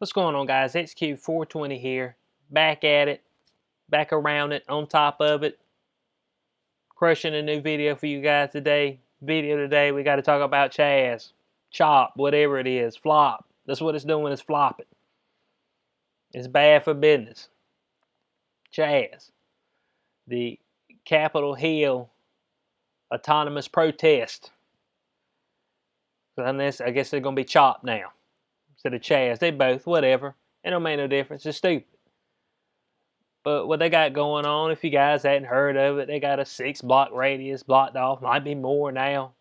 What's going on, guys? XQ420 here. Back at it. Back around it. On top of it. Crushing a new video for you guys today. Today, we got to talk about CHAZ. Chop, whatever it is. Flop. That's what it's doing, it's flopping. It's bad for business. CHAZ. The Capitol Hill autonomous protest. So I guess they're going to be chopped now. Instead of CHAZ. They both, whatever. It don't make no difference. It's stupid. But what they got going on, if you guys hadn't heard of it, they got a 6-block radius blocked off. Might be more now.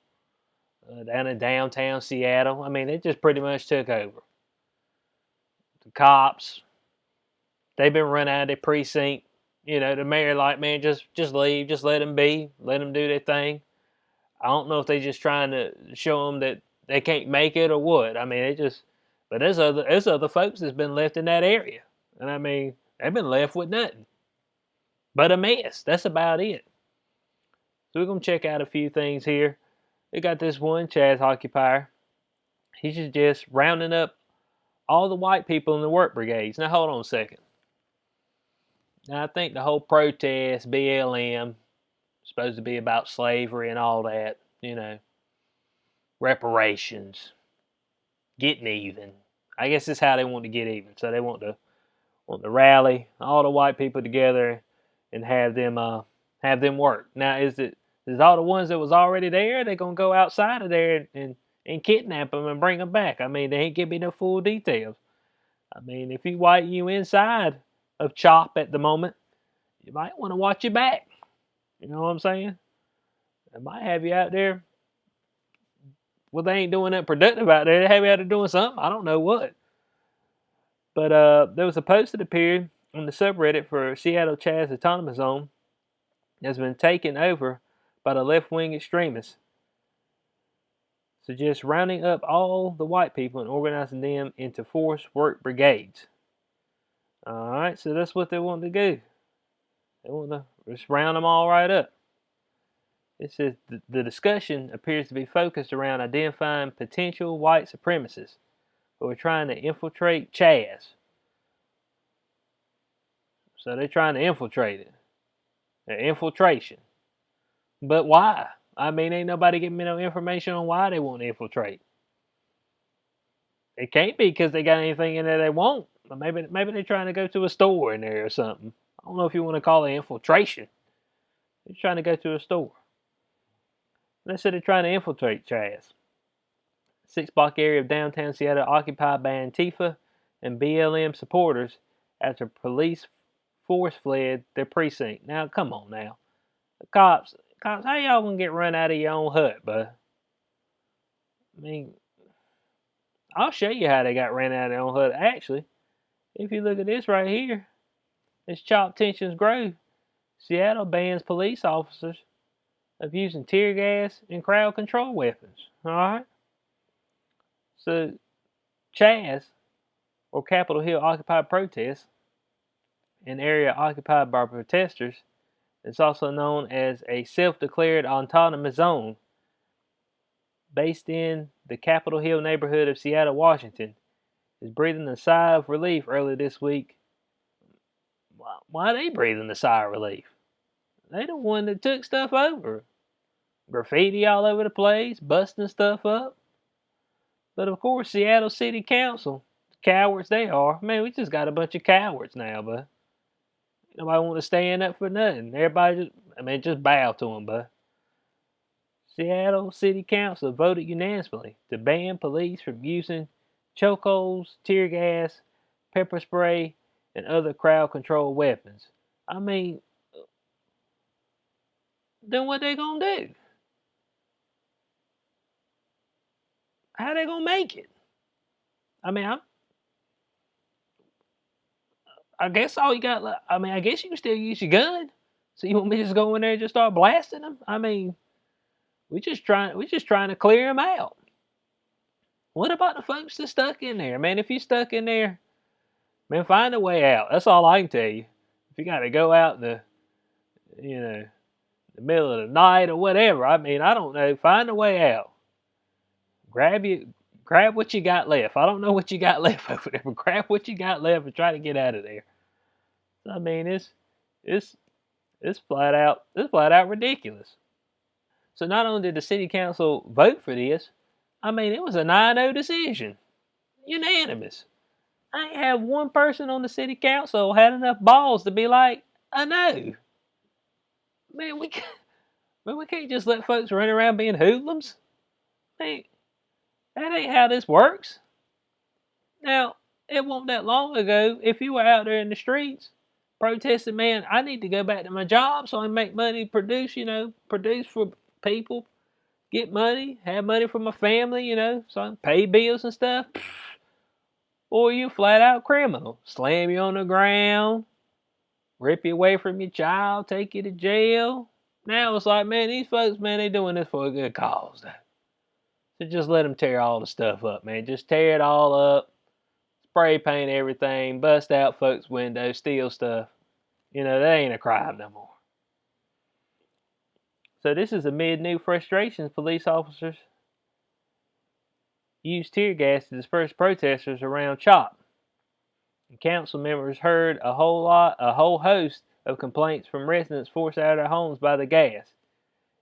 Down in downtown Seattle. I mean, it just pretty much took over. The cops, they've been run out of their precinct. You know, the mayor like, man, just leave. Just let them be. Let them do their thing. I don't know if they just trying to show them that they can't make it or what. I mean, but there's other folks that's been left in that area. And I mean, they've been left with nothing but a mess. That's about it. So we're going to check out a few things here. We got this one CHAZ occupier. He's just rounding up all the white people in the work brigades. Now, hold on a second. Now, I think the whole protest, BLM, supposed to be about slavery and all that, you know, reparations, getting even. I guess that's how they want to get even. So they want to rally all the white people together and have them work. Now, is all the ones that was already there? They're gonna go outside of there and kidnap them and bring them back? I mean, they ain't give me no full details. I mean, if you inside of CHOP at the moment, you might want to watch your back. You know what I'm saying? They might have you out there. Well, they ain't doing that productive out there. They have you out there doing something. I don't know what. But there was a post that appeared on the subreddit for Seattle CHAZ Autonomous Zone that's been taken over by the left-wing extremists. So just rounding up all the white people and organizing them into forced work brigades. Alright, so that's what they want to do. They want to just round them all right up. It says the discussion appears to be focused around identifying potential white supremacists who are trying to infiltrate CHAZ. So they're trying to infiltrate it. They're infiltration. But why? I mean, ain't nobody giving me no information on why they want to infiltrate. It can't be because they got anything in there they want. But maybe they're trying to go to a store in there or something. I don't know if you want to call it infiltration. They're trying to go to a store. They said they're trying to infiltrate CHAZ. 6-block area of downtown Seattle occupied by Antifa and BLM supporters after police force fled their precinct. Now, come on now. The cops, how y'all gonna get run out of your own hut, bud? I mean, I'll show you how they got ran out of their own hut. Actually, if you look at this right here, this CHOP tensions grow. Seattle bans police officers of using tear gas and crowd control weapons. Alright? So, CHAZ, or Capitol Hill Occupied Protest, an area occupied by protesters, is also known as a self-declared autonomous zone based in the Capitol Hill neighborhood of Seattle, Washington, is breathing a sigh of relief early this week. Why are they breathing a sigh of relief? They the one that took stuff over. Graffiti all over the place, busting stuff up. But of course, Seattle City Council, cowards they are. Man, we just got a bunch of cowards now, but nobody want to stand up for nothing. Everybody just bow to them, but Seattle City Council voted unanimously to ban police from using chokeholds, tear gas, pepper spray, and other crowd control weapons. I mean, then what they gonna do? How they gonna make it? I mean, I guess all you got. I mean, I guess you can still use your gun. So you want me to just go in there and just start blasting them? I mean, we just trying to clear them out. What about the folks that's stuck in there, man? If you're stuck in there, man, find a way out. That's all I can tell you. If you got to go out in the middle of the night or whatever, I mean, I don't know. Find a way out. Grab grab what you got left. I don't know what you got left over there, but grab what you got left and try to get out of there. I mean, it's it's flat out ridiculous. So not only did the city council vote for this, I mean, it was a 9-0 decision, unanimous. I ain't have one person on the city council had enough balls to be like, I know. Man, we can't just let folks run around being hoodlums. Man, that ain't how this works. Now, it wasn't that long ago, if you were out there in the streets protesting, man, I need to go back to my job so I can make money, produce for people, get money, have money for my family, so I can pay bills and stuff. Or you flat out criminal. Slam you on the ground, rip you away from your child, take you to jail. Now it's like, man, these folks, man, they doing this for a good cause. So just let them tear all the stuff up, man. Just tear it all up, spray paint everything, bust out folks' windows, steal stuff. That ain't a crime no more. So this is amid new frustrations. Police officers used tear gas to disperse protesters around CHOP. And council members heard a whole host of complaints from residents forced out of their homes by the gas,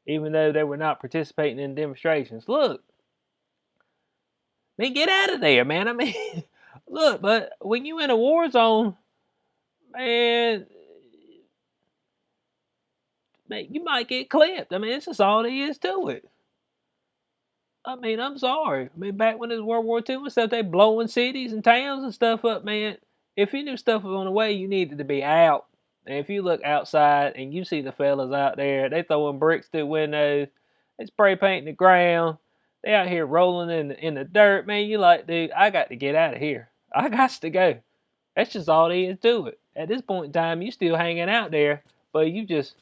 even though they were not participating in demonstrations. Look, man, get out of there, man. I mean, look, but when you in a war zone, man, you might get clipped. I mean, this is all there is to it. I mean, I'm sorry. I mean, back when it was World War II and stuff, they blowing cities and towns and stuff up, man. If you knew stuff was on the way, you needed to be out. And if you look outside and you see the fellas out there, they throwing bricks through windows, they spray painting the ground, they out here rolling in the dirt, man. You like, dude, I got to get out of here. I got to go. That's just all there is to it. At this point in time, you still hanging out there, but you just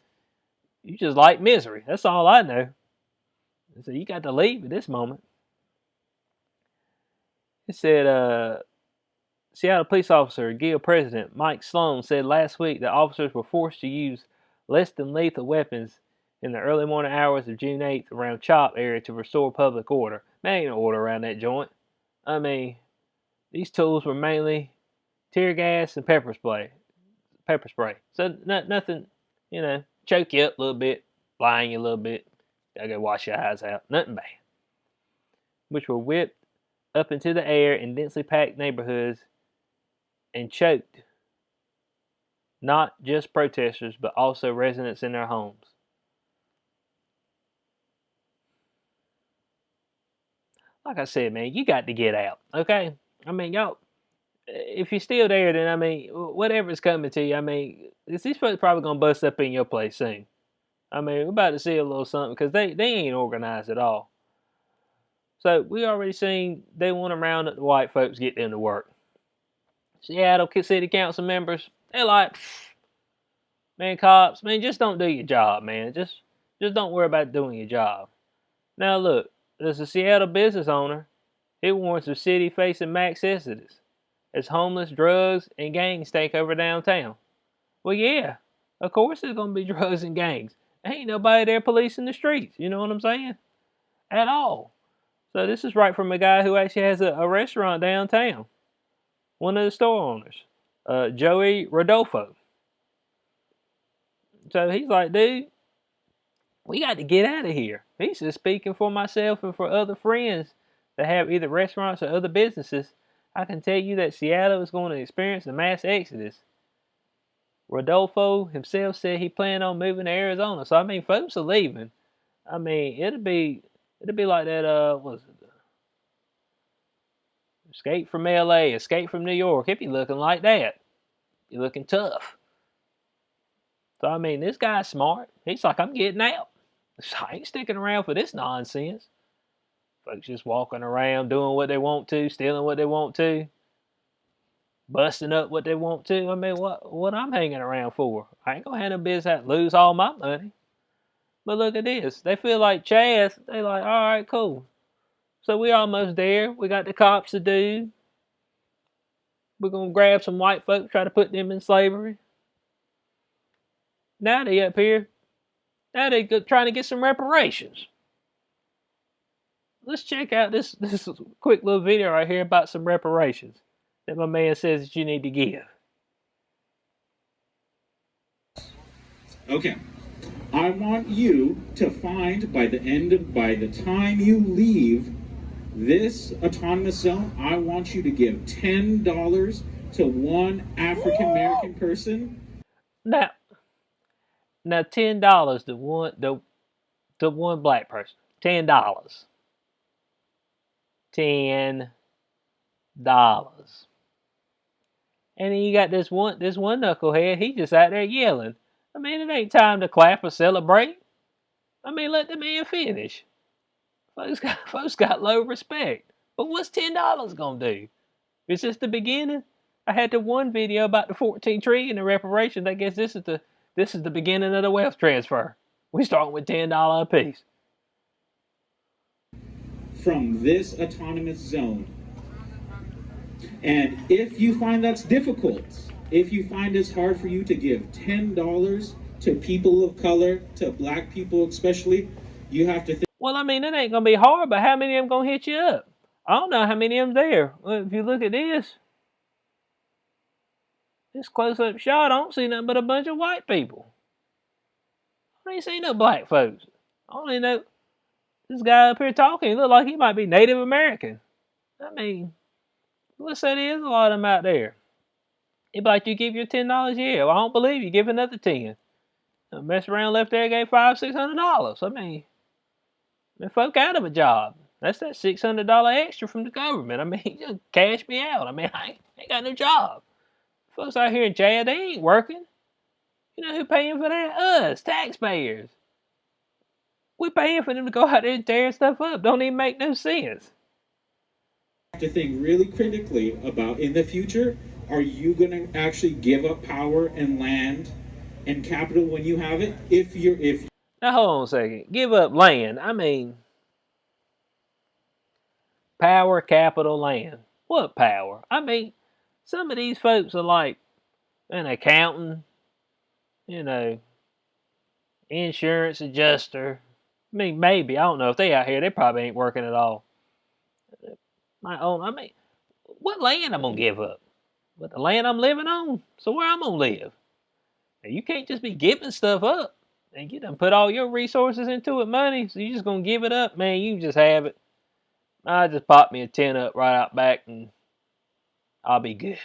like misery. That's all I know. So you got to leave at this moment. It said, Seattle police officer Guild President Mike Sloan said last week that officers were forced to use less than lethal weapons in the early morning hours of June 8th around CHOP area to restore public order. Man, ain't no order around that joint. I mean, these tools were mainly tear gas and pepper spray. So nothing, choke you up a little bit, blind you a little bit. Gotta go wash your eyes out. Nothing bad. Which were whipped up into the air in densely packed neighborhoods and choked not just protesters, but also residents in their homes. Like I said, man, you got to get out, okay? I mean, y'all, if you're still there, then, I mean, whatever's coming to you, I mean, these folks probably going to bust up in your place soon. I mean, we're about to see a little something because they ain't organized at all. So we already seen they want to round up the white folks, get them to work. Seattle City Council members, they're like, man, cops, man, just don't do your job, man. Just don't worry about doing your job. Now look, as a Seattle business owner, he warns the city facing max exodus as homeless, drugs, and gangs take over downtown. Well, yeah, of course there's going to be drugs and gangs. Ain't nobody there policing the streets, you know what I'm saying? At all. So this is right from a guy who actually has a restaurant downtown. One of the store owners, Joey Rodolfo. So he's like, dude, we got to get out of here. He's just speaking for myself and for other friends that have either restaurants or other businesses. I can tell you that Seattle is going to experience a mass exodus. Rodolfo himself said he planned on moving to Arizona. So I mean, folks are leaving. I mean, it'll be like that. What was it? Escape from L.A., Escape from New York. It be looking like that. You're looking tough. So I mean, this guy's smart. He's like, I'm getting out. I ain't sticking around for this nonsense. Folks just walking around doing what they want to, stealing what they want to, busting up what they want to. I mean, what I'm hanging around for? I ain't gonna have no business lose all my money. But look at this. They feel like CHAZ. They like, all right, cool. So we almost there. We got the cops to do. We're gonna grab some white folks, try to put them in slavery. Now they up here. Now they trying to get some reparations. let's check out this quick little video right here about some reparations that my man says that you need to give. Okay. I want you to find by the time you leave this autonomous zone, I want you to give $10 to one African American person. Now $10 to one black person. $10. $10. And then you got this one knucklehead, he just out there yelling. I mean, it ain't time to clap or celebrate. I mean, let the man finish. Folks got low respect. But what's $10 gonna do? Is this the beginning? I had the one video about the 14 trillion in reparations. I guess this is the beginning of the wealth transfer. We start with $10 a piece. From this autonomous zone. And if you find that's difficult, if you find it's hard for you to give $10 to people of color, to black people especially, you have to think. Well, I mean, it ain't gonna be hard, but how many of them gonna hit you up? I don't know how many of them there. Well, if you look at this close-up shot, I don't see nothing but a bunch of white people. I ain't see no black folks. I only know this guy up here talking. He look like he might be Native American. I mean, let's say there is a lot of them out there. He like, you give your $10, yeah. Well, I don't believe you. Give another 10. Mess around, left there, gave $500-600. I mean, folk out of a job. That's that $600 extra from the government. I mean, just cash me out. I mean, I ain't got no job. Folks out here in jail, they ain't working. You know who paying for that? Us, taxpayers. We paying for them to go out there and tear stuff up. Don't even make no sense. To think really critically about in the future, are you going to actually give up power and land and capital when you have it? Now hold on a second. Give up land. I mean, power, capital, land. What power? I mean, some of these folks are like an accountant, you know, insurance adjuster. I mean, maybe. I don't know. If they out here, they probably ain't working at all. I mean, what land I'm going to give up? But the land I'm living on? So where I'm going to live? Now, you can't just be giving stuff up. And you done put all your resources into it, money, so you just going to give it up? Man, you just have it. I just pop me a 10 up right out back and I'll be good.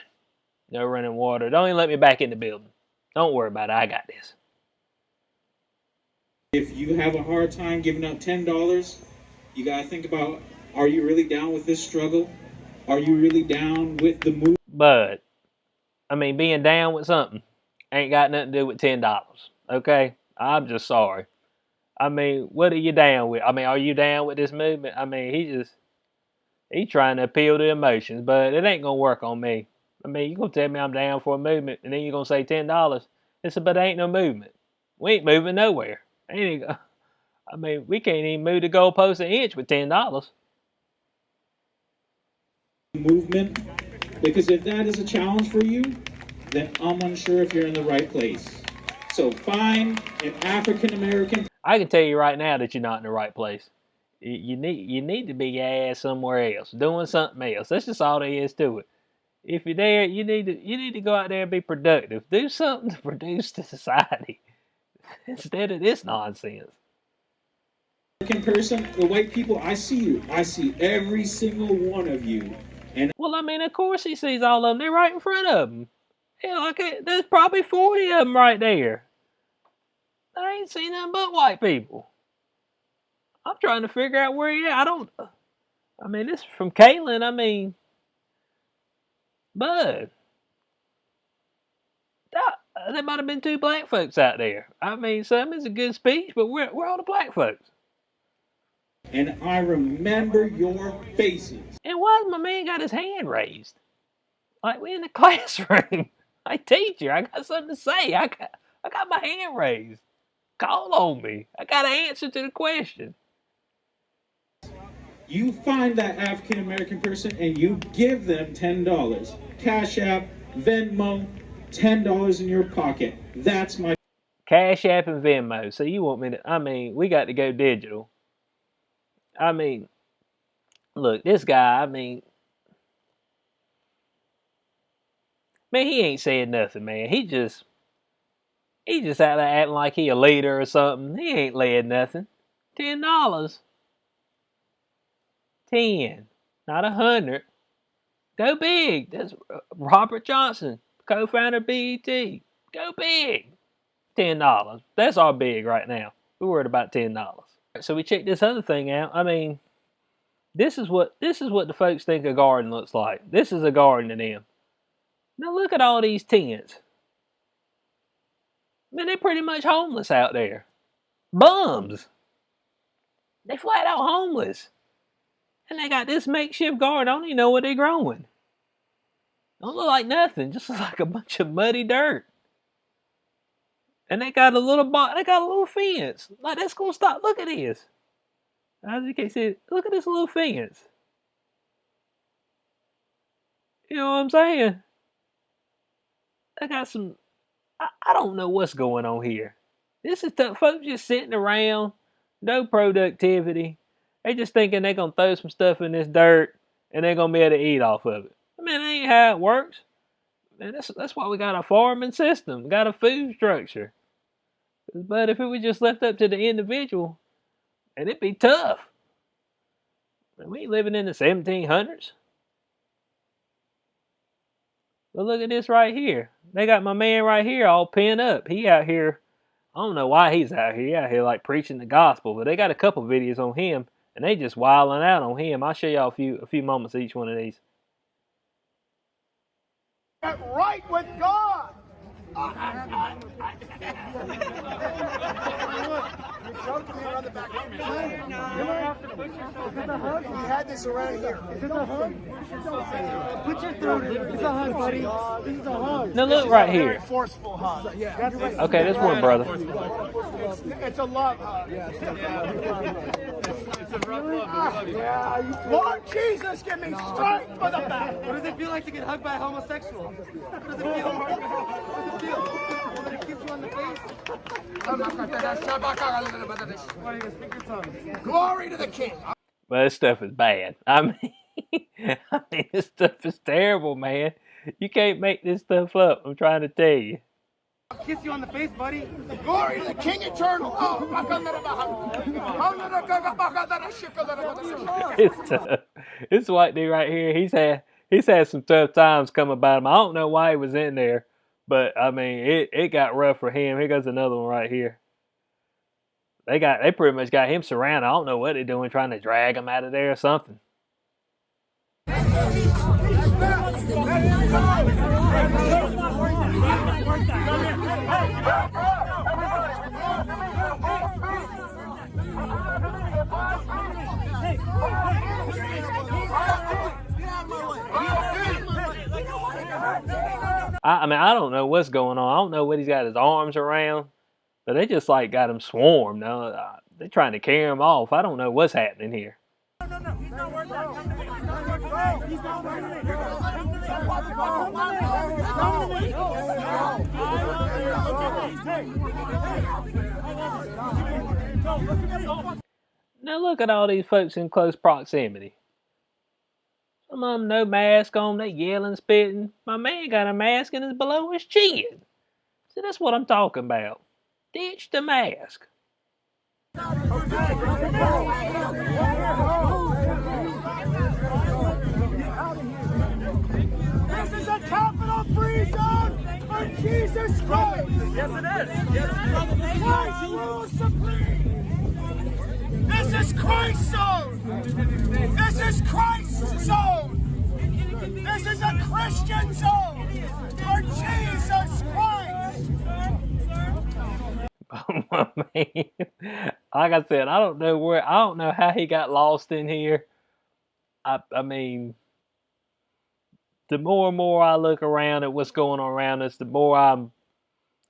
No running water. Don't even let me back in the building. Don't worry about it. I got this. If you have a hard time giving up $10, you got to think about, are you really down with this struggle? Are you really down with the move? But, I mean, being down with something ain't got nothing to do with $10. Okay? I'm just sorry. I mean, what are you down with? I mean, are you down with this movement? I mean, he's trying to appeal to emotions, but it ain't going to work on me. I mean, you going to tell me I'm down for a movement, and then you're going to say $10. But there ain't no movement. We ain't moving nowhere. I mean, we can't even move the goalpost an inch with $10. Movement, because if that is a challenge for you, then I'm unsure if you're in the right place. So find an African American. I can tell you right now that you're not in the right place. You need to be your ass somewhere else, doing something else. That's just all there is to it. If you're there, you need to go out there and be productive. Do something to produce to society instead of this nonsense. American person, the white people, I see you. I see every single one of you. And well, I mean, of course he sees all of them. They're right in front of him. Yeah, like there's probably 40 of them right there. I ain't seen nothing but white people. I'm trying to figure out where he at. I mean, this is from Caitlin. I mean, bud. There might have been 2 black folks out there. I mean, some is a good speech, but where all the black folks? And I remember your faces. And why my man got his hand raised? Like we in the classroom. I teacher, I got something to say. I got my hand raised. Call on me. I got an answer to the question. You find that African American person and you give them $10. Cash App, Venmo, $10 in your pocket. That's my Cash App and Venmo. So you want me to? I mean, we got to go digital. I mean, Look, this guy, man, he ain't saying nothing, man. He just out there acting like he a leader or something. He ain't laying nothing. $10. 10, not 100. Go big. That's Robert Johnson, co-founder of BET. Go big. $10. That's our big right now. We're worried about $10. So we checked this other thing out. I mean, this is what the folks think a garden looks like. This is a garden to them. Now look at all these tents. Man, they're pretty much homeless out there. Bums. They flat out homeless. And they got this makeshift garden. I don't even know what they're growing. Don't look like nothing. Just like a bunch of muddy dirt. And they got a little fence. Like, that's gonna stop. Look at this. As you can see, look at this little fence. You know what I'm saying? I got some. I don't know what's going on here. This is tough. Folks just sitting around, no productivity. They just thinking they're gonna throw some stuff in this dirt and they're gonna be able to eat off of it. I mean, that ain't how it works. Man, that's why we got a farming system, got a food structure. But if it was just left up to the individual, and it'd be tough. Man, we ain't living in the 1700s. But look at this right here. They got my man right here all pinned up. He out here. I don't know why he's out here. He out here like preaching the gospel. But they got a couple videos on him, and they just wilding out on him. I'll show y'all a few moments of each one of these. Get right with God. You're choking me around the back. We had this around here. Is this a hug? Put your throat in. It's a hug, buddy. This is a hug. Now look right here. Very forceful hug. Yeah. Okay, this one, brother. It's a love hug. It's a rough love. Yeah. Lord Jesus, give me strength for the back. What does it feel like to get hugged by a homosexual? What does it feel? What does it feel? When it kicks you on the face? Glory to the King. But this stuff is bad. I mean, this stuff is terrible, man. You can't make this stuff up. I'm trying to tell you. I'll kiss you on the face, buddy. Glory to the King Eternal. It's tough. This white dude right here, he's had some tough times come about him. I don't know why he was in there, but I mean, it got rough for him. Here goes another one right here. They pretty much got him surrounded. I don't know what they're doing, trying to drag him out of there or something. I mean, I don't know what's going on. I don't know what he's got his arms around, but they just like got him swarmed. Now they're trying to carry him off. I don't know what's happening here. Now look at all these folks in close proximity. Some of them no mask on, they yelling, spitting. My man got a mask and it's below his chin. See, that's what I'm talking about. Ditch the mask. This is a capital free zone for Jesus Christ. Yes, it is. Yes, Christ rules supreme. This is Christ's zone. This is Christ's zone. This is a Christian zone for Jesus Christ. Man, like I said, I don't know how he got lost in here. I mean, the more and more I look around at what's going on around us, the more I'm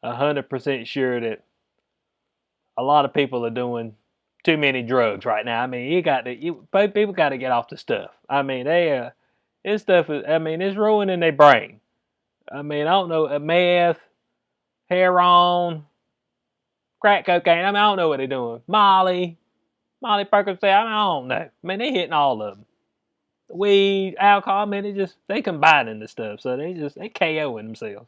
100% sure that a lot of people are doing too many drugs right now. I mean, people got to get off the stuff. I mean, this stuff is, I mean, it's ruining their brain. I mean, I don't know, meth, heroin, crack cocaine. I mean, I don't know what they're doing. Molly Percocet. I don't know. I mean, they're hitting all of them. weed, alcohol, man, they combining the stuff, so they KOing themselves.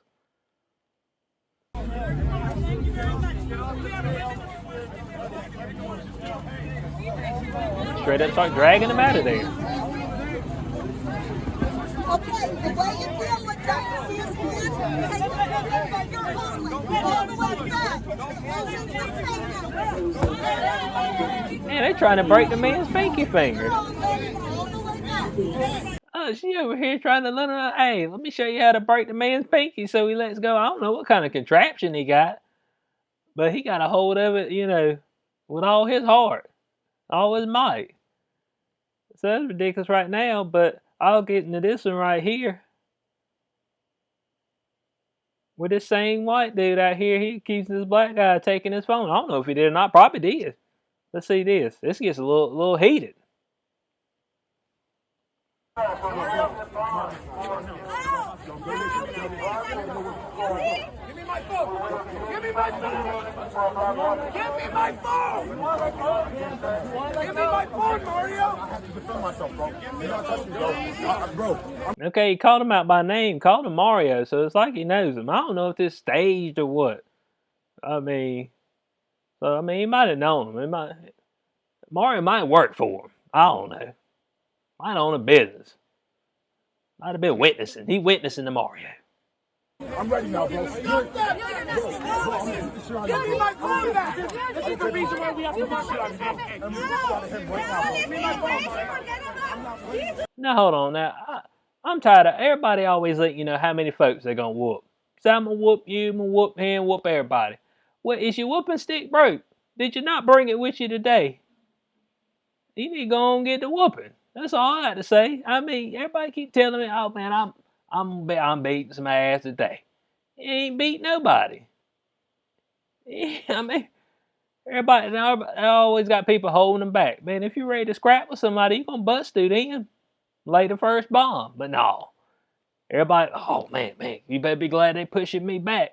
Straight up start dragging them out of there. Okay, the way you deal with justice is one, take the woman for your only, all the way back. Man, they trying to break the man's pinky finger. Oh, she over here trying to let her, hey, let me show you how to break the man's pinky so he lets go. I don't know what kind of contraption he got, but he got a hold of it, you know, with all his heart, all his might. So that's ridiculous right now, but I'll get into this one right here. With this same white dude out here, he keeps this black guy taking his phone. I don't know if he did or not, probably did. Let's see this. This gets a little heated. Give me my phone! Give me my phone! Give me my phone! Give me my phone, Mario! I have to defend myself, bro. You're not touching me, bro. Okay, he called him out by name, called him Mario, so it's like he knows him. I don't know if this staged or what. I mean, he might have known him. Mario might work for him. I don't know. Might own a business. Might have been witnessing. He witnessing to Mario. I'm ready now, bro. Stop that! Give me my phone back! This is the reason why we have to watch it. Now, hold on. Now, I'm tired of everybody always letting you know how many folks they're going to whoop. So I'm going to whoop you, I'm going to whoop him, whoop everybody. Well, is your whooping stick broke? Did you not bring it with you today? You need to go and get the whooping. That's all I got to say. I mean, everybody keep telling me, oh, man, I'm beating some ass today. He ain't beat nobody. I mean, everybody always got people holding them back. Man, if you're ready to scrap with somebody, you're going to bust through them. Lay the first bomb. But no. Everybody, oh, man, you better be glad they pushing me back.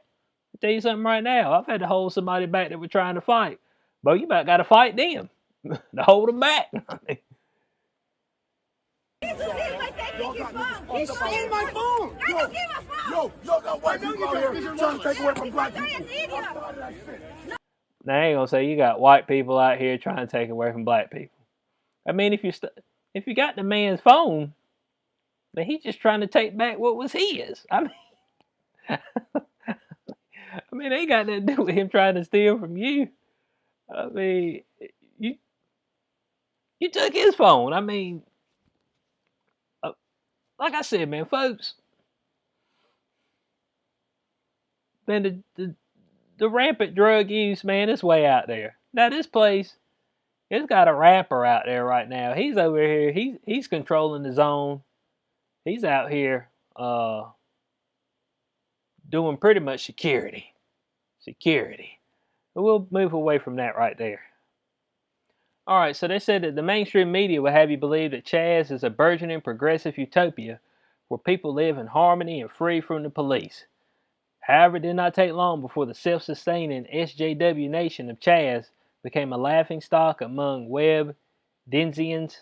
I'll tell you something right now. I've had to hold somebody back that were trying to fight. But you about got to fight them to hold them back. He's stealing my phone! Yo, got white people out here trying to take away from black people. Now, I ain't gonna say you got white people out here trying to take away from black people. I mean, if you got the man's phone, then he's just trying to take back what was his. I mean, they ain't got nothing to do with him trying to steal from you. I mean, you took his phone. I mean, like I said, man, folks, man, the rampant drug use, man, is way out there. Now, this place, it's got a rapper out there right now. He's over here. He's controlling the zone. He's out here doing pretty much security. But we'll move away from that right there. All right, so they said that the mainstream media will have you believe that CHAZ is a burgeoning progressive utopia where people live in harmony and free from the police. However, it did not take long before the self-sustaining SJW nation of CHAZ became a laughingstock among web denizens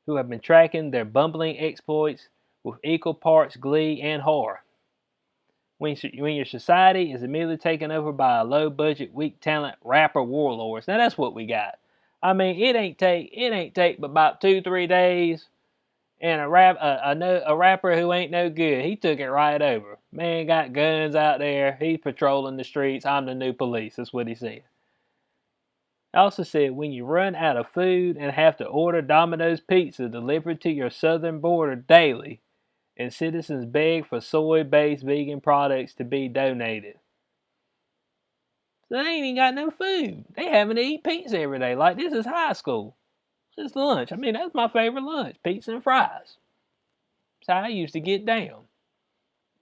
who have been tracking their bumbling exploits with equal parts glee and horror. When your society is immediately taken over by a low-budget, weak-talent rapper warlords. Now that's what we got. I mean, it ain't take but about 2-3 days, and a rapper who ain't no good, he took it right over. Man got guns out there. He's patrolling the streets. I'm the new police. That's what he said. I also said, when you run out of food and have to order Domino's pizza delivered to your southern border daily, and citizens beg for soy-based vegan products to be donated. So they ain't even got no food. They having to eat pizza every day. Like, this is high school. This is lunch. I mean, that's my favorite lunch. Pizza and fries. That's how I used to get down.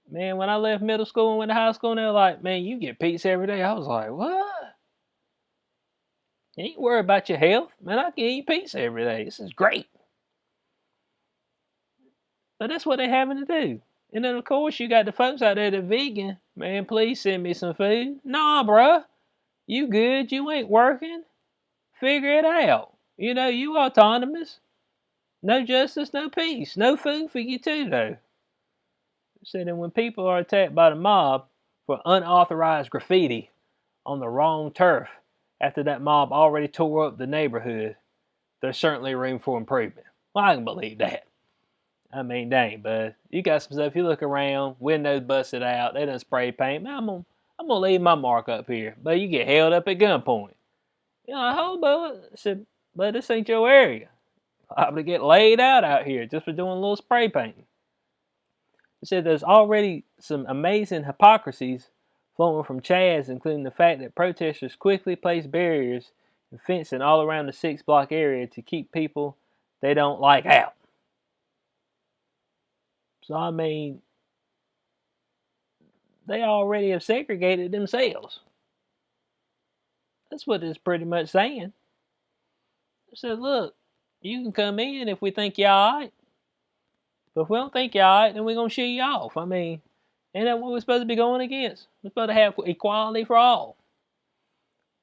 Man, when I left middle school and went to high school, and they were like, man, you get pizza every day. I was like, what? You ain't worried about your health. Man, I can eat pizza every day. This is great. But that's what they're having to do. And then, of course, you got the folks out there that vegan. Man, please send me some food. Nah, bruh. You good. You ain't working. Figure it out. You know, you autonomous. No justice, no peace. No food for you too, though. It said that when people are attacked by the mob for unauthorized graffiti on the wrong turf after that mob already tore up the neighborhood, there's certainly room for improvement. Well, I can believe that. I mean, dang, but you got some stuff. You look around, windows busted out, they done spray paint. Man, I'm gonna leave my mark up here. But you get held up at gunpoint. You know, hold, but I said, but this ain't your area. Probably get laid out here just for doing a little spray painting. It said there's already some amazing hypocrisies flowing from CHAZ, including the fact that protesters quickly placed barriers and fencing all around the 6 block area to keep people they don't like out. So, I mean, they already have segregated themselves. That's what it's pretty much saying. It said, look, you can come in if we think you're alright. But if we don't think you're alright, then we're going to shoo you off. I mean, ain't that what we're supposed to be going against? We're supposed to have equality for all.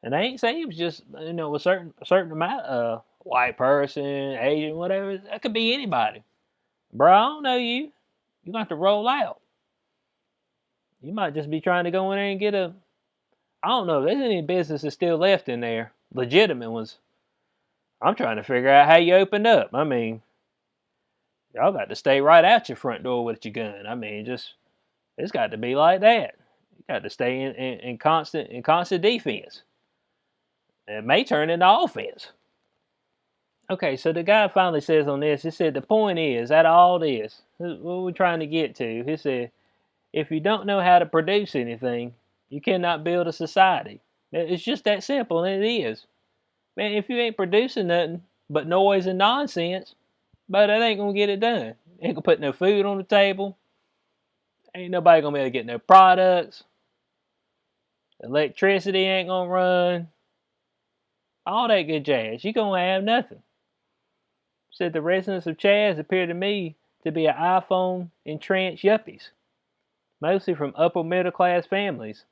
And I ain't saying it was just, you know, a certain amount of white person, Asian, whatever. That could be anybody. Bro, I don't know you. You're going to have to roll out. You might just be trying to go in there and get a, I don't know if there's any businesses still left in there, legitimate ones. I'm trying to figure out how you opened up. I mean, y'all got to stay right out your front door with your gun. I mean, it's got to be like that. You got to stay in constant defense. It may turn into offense. Okay, so the guy finally says on this, he said the point is, out of all this, what we're trying to get to, he said, if you don't know how to produce anything, you cannot build a society. It's just that simple, and it is. Man, if you ain't producing nothing but noise and nonsense, but that ain't gonna get it done. Ain't gonna put no food on the table. Ain't nobody gonna be able to get no products. Electricity ain't gonna run. All that good jazz. You gonna have nothing. Said the residents of CHAZ appear to me to be an iPhone entranced yuppies, mostly from upper middle class families.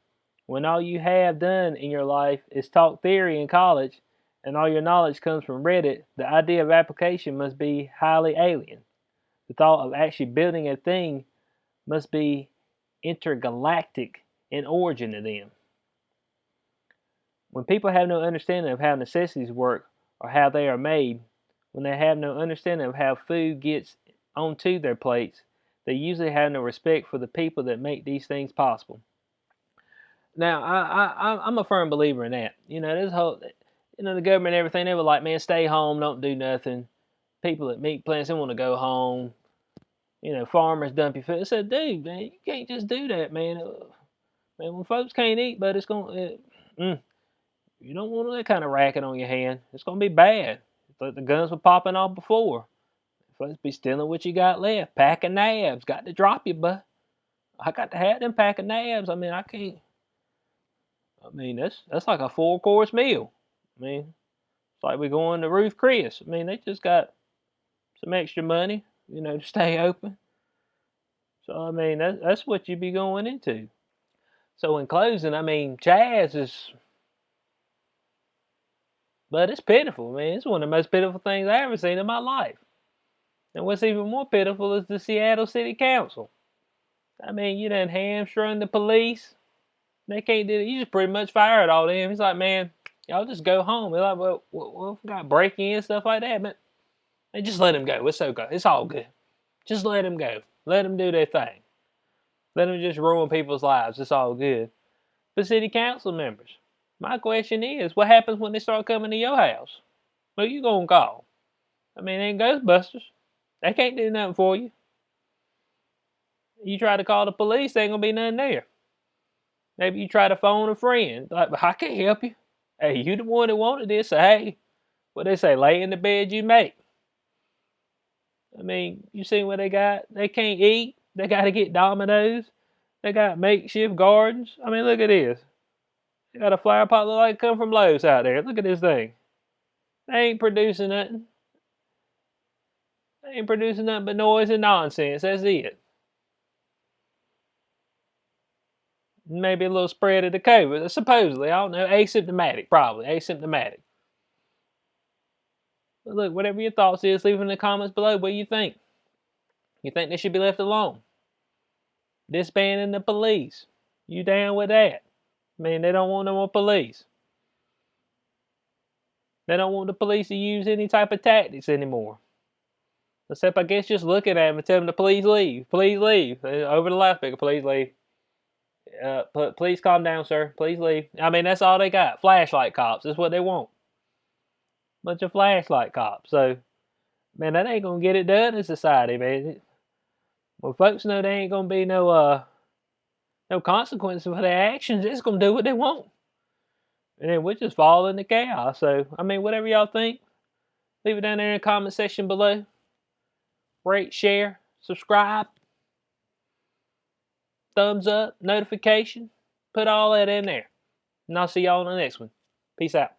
When all you have done in your life is talk theory in college, and all your knowledge comes from Reddit, the idea of application must be highly alien. The thought of actually building a thing must be intergalactic in origin to them. When people have no understanding of how necessities work or how they are made, when they have no understanding of how food gets onto their plates, they usually have no respect for the people that make these things possible. Now, I'm a firm believer in that. You know, this whole, you know, the government and everything, they were like, man, stay home, don't do nothing. People at meat plants, they want to go home. You know, farmers dump your food. I said, dude, man, you can't just do that, man. Man, when folks can't eat, but it's going to, you don't want that kind of racket on your hand. It's going to be bad. The guns were popping off before. Folks be stealing what you got left. Pack of nabs. Got to drop you, bud. I got to have them pack of nabs. I mean, I can't. I mean, that's like a 4-course meal. I mean, it's like we going to Ruth Chris. I mean, they just got some extra money, you know, to stay open. So, I mean, that's what you be going into. So, in closing, I mean, CHAZ is, but it's pitiful, man. It's one of the most pitiful things I ever seen in my life. And what's even more pitiful is the Seattle City Council. I mean, you done hamstrung the police. They can't do it. You just pretty much fired all them. He's like, man, y'all just go home. They're like, well, we got breaking in and stuff like that, but they just let them go. It's okay. It's all good. Just let them go. Let them do their thing. Let them just ruin people's lives. It's all good. But city council members, my question is, what happens when they start coming to your house? Who you gonna call? I mean, they ain't Ghostbusters. They can't do nothing for you. You try to call the police, there ain't gonna be nothing there. Maybe you try to phone a friend. Like, I can't help you. Hey, you the one that wanted this, so hey, what they say, lay in the bed you make. I mean, you see what they got? They can't eat. They got to get Dominoes. They got makeshift gardens. I mean, look at this. They got a flower pot look like it come from Lowe's out there. Look at this thing. They ain't producing nothing. They ain't producing nothing but noise and nonsense. That's it. Maybe a little spread of the COVID. Supposedly, I don't know. Asymptomatic, probably. Asymptomatic. But look, whatever your thoughts is, leave them in the comments below. What do you think? You think they should be left alone? Disbanding the police. You down with that? I mean, they don't want no more police. They don't want the police to use any type of tactics anymore. Except, I guess, just looking at them and telling them to please leave. Please leave. Over the loudspeaker, please leave. Please calm down, sir. Please leave. I mean, that's all they got. Flashlight cops. That's what they want. Bunch of flashlight cops. So, man, that ain't gonna get it done in society, man. When folks know there ain't gonna be no consequences for their actions, they're just gonna do what they want. And then we just fall into chaos. So, I mean, whatever y'all think, leave it down there in the comment section below. Rate, share, subscribe, thumbs up, notification. Put all that in there. And I'll see y'all on the next one. Peace out.